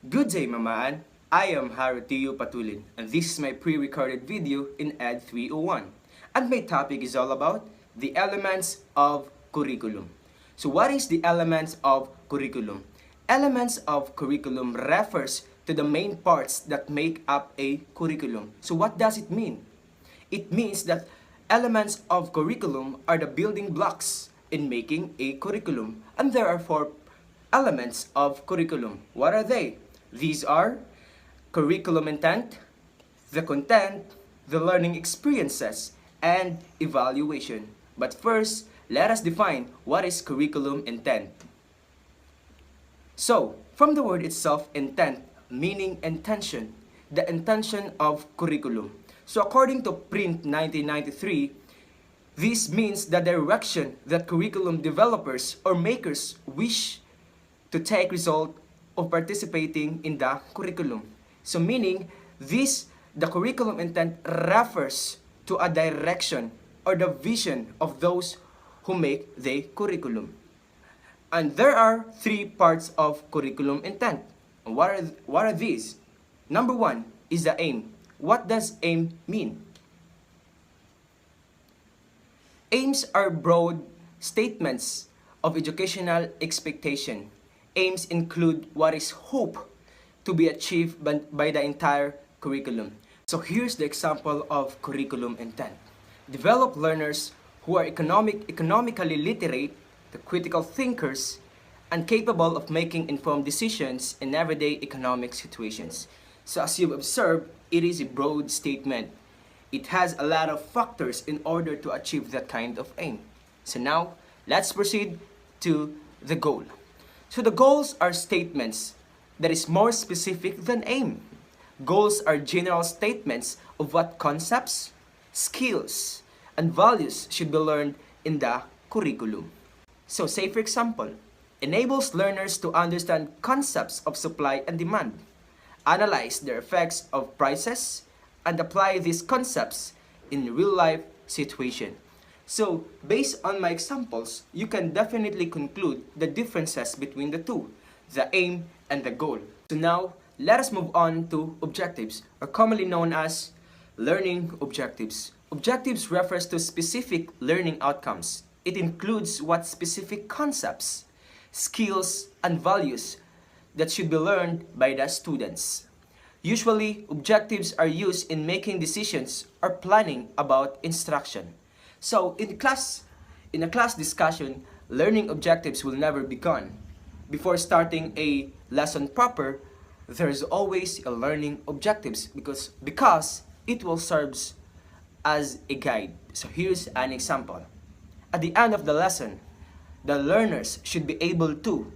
Good day, Mamaan. I am Harutiyo Patulin, and this is my pre-recorded video in Ed 301. And my topic is all about the elements of curriculum. So what is the elements of curriculum? Elements of curriculum refers to the main parts that make up a curriculum. So what does it mean? It means that elements of curriculum are the building blocks in making a curriculum. And there are four elements of curriculum. What are they? These are curriculum intent, the content, the learning experiences, and evaluation. But first, let us define what is curriculum intent. So, from the word itself, intent, meaning intention, the intention of curriculum. So according to Print 1993, this means the direction that curriculum developers or makers wish to take result of participating in the curriculum. So meaning, the curriculum intent refers to a direction or the vision of those who make the curriculum. And there are three parts of curriculum intent. What are these? Number one is the aim. What does aim mean? Aims are broad statements of educational expectation. Aims include what is hoped to be achieved by the entire curriculum. So here's the example of curriculum intent. Develop learners who are economically literate, the critical thinkers, and capable of making informed decisions in everyday economic situations. So as you've observed, it is a broad statement. It has a lot of factors in order to achieve that kind of aim. So now, let's proceed to the goal. So the goals are statements that is more specific than aim. Goals are general statements of what concepts, skills, and values should be learned in the curriculum. So say for example, enables learners to understand concepts of supply and demand, analyze the effects of prices, and apply these concepts in real-life situation. So, based on my examples, you can definitely conclude the differences between the two, the aim and the goal. So now, let us move on to objectives, or commonly known as learning objectives. Objectives refers to specific learning outcomes. It includes what specific concepts, skills, and values that should be learned by the students. Usually, objectives are used in making decisions or planning about instruction. So, in a class discussion, learning objectives will never be gone. Before starting a lesson proper, there is always a learning objectives because it will serve as a guide. So here's an example. At the end of the lesson, the learners should be able to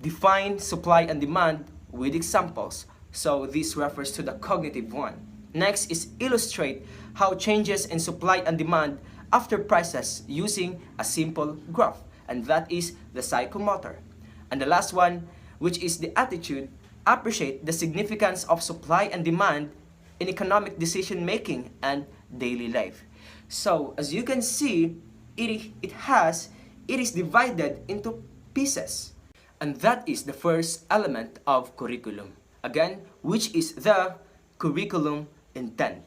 define supply and demand with examples. So this refers to the cognitive one. Next is illustrate how changes in supply and demand after prices using a simple graph, and that is the psychomotor. And the last one, which is the attitude, appreciate the significance of supply and demand in economic decision making and daily life. So as you can see, it is divided into pieces. And that is the first element of curriculum. Again, which is the curriculum intent.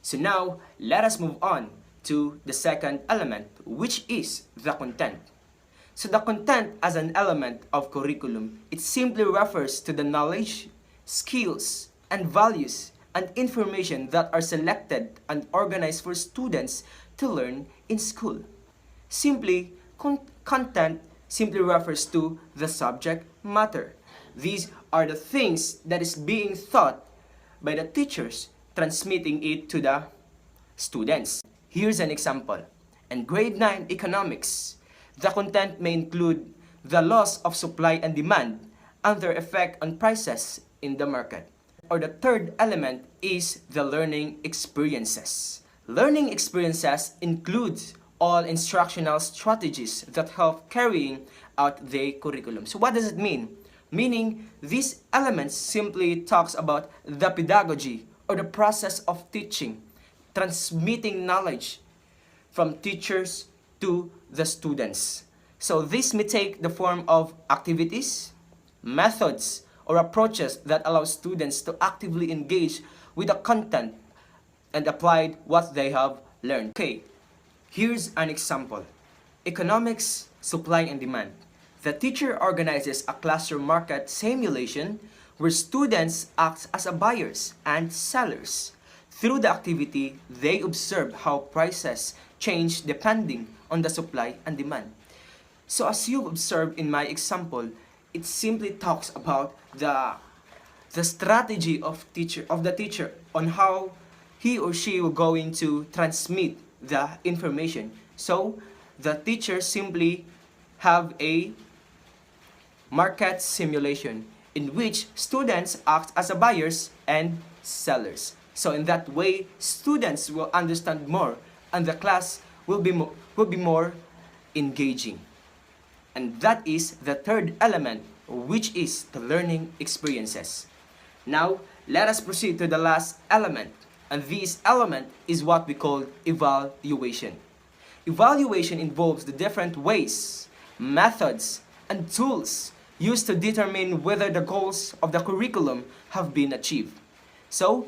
So now, let us move on to the second element, which is the content. So the content as an element of curriculum, it simply refers to the knowledge, skills, and values and information that are selected and organized for students to learn in school. Simply, content simply refers to the subject matter. These are the things that is being taught by the teachers, transmitting it to the students. Here's an example. In grade 9 economics, the content may include the laws of supply and demand and their effect on prices in the market. Or the third element is the learning experiences. Learning experiences includes all instructional strategies that help carrying out the curriculum. So what does it mean? Meaning, these elements simply talks about the pedagogy or the process of teaching, transmitting knowledge from teachers to the students. So this may take the form of activities, methods, or approaches that allow students to actively engage with the content and apply what they have learned. Okay, here's an example. Economics, supply and demand. The teacher organizes a classroom market simulation where students act as buyers and sellers. Through the activity, they observe how prices change depending on the supply and demand. So as you observed in my example, it simply talks about the strategy of the teacher on how he or she will going to transmit the information. So the teacher simply have a market simulation in which students act as buyers and sellers. So in that way, students will understand more and the class will be more engaging. And that is the third element, which is the learning experiences. Now, let us proceed to the last element. And this element is what we call evaluation. Evaluation involves the different ways, methods, and tools used to determine whether the goals of the curriculum have been achieved. So,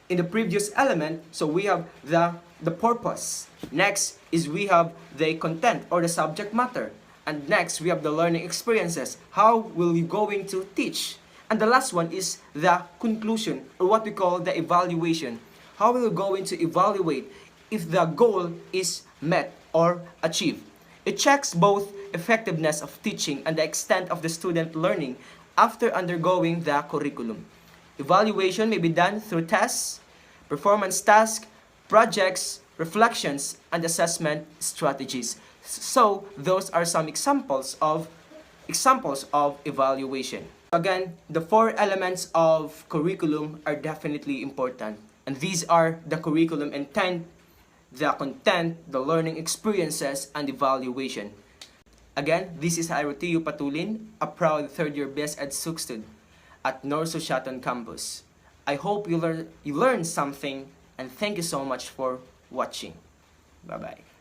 in the previous element, so we have the purpose. Next is we have the content or the subject matter. And next, we have the learning experiences. How will you going to teach? And the last one is the conclusion, or what we call the evaluation. How will you going to evaluate if the goal is met or achieved? It checks both effectiveness of teaching and the extent of the student learning after undergoing the curriculum. Evaluation may be done through tests, performance tasks, projects, reflections, and assessment strategies. So those are some examples of evaluation. Again, the 4 elements of curriculum are definitely important. And these are the curriculum intent, the content, the learning experiences, and evaluation. Again, this is Airotio Patulin, a proud third-year BSEd Sukstud at Norsoshaton campus. I hope you learned something, and thank you so much for watching. Bye-bye.